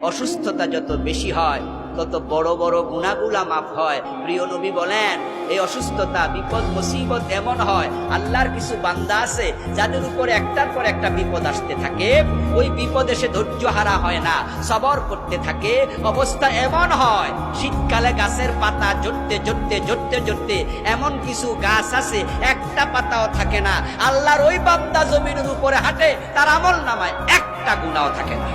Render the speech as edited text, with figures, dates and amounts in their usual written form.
অসুস্থতা যত বেশি হয় তত বড় বড় গুনাহগুলা মাফ হয়। প্রিয় নবী বলেন, এই অসুস্থতা বিপদ মুসিবত এমন হয়, আল্লাহর কিছু বান্দা আছে যাদের উপরে একটার পর একটা বিপদ আসতে থাকে, ওই বিপদে সে ধৈর্য হারা হয় না, সবর করতে থাকে। অবস্থা এমন হয়, শীতকালে গাছের পাতা ঝরতে ঝরতে ঝরতে ঝরতে এমন কিছু গাছ আছে একটা পাতাও থাকে না। আল্লাহর ওই বান্দা জমিনের উপরে হাঁটে, তার আমল নামায় একটা গুনাহও থাকে না।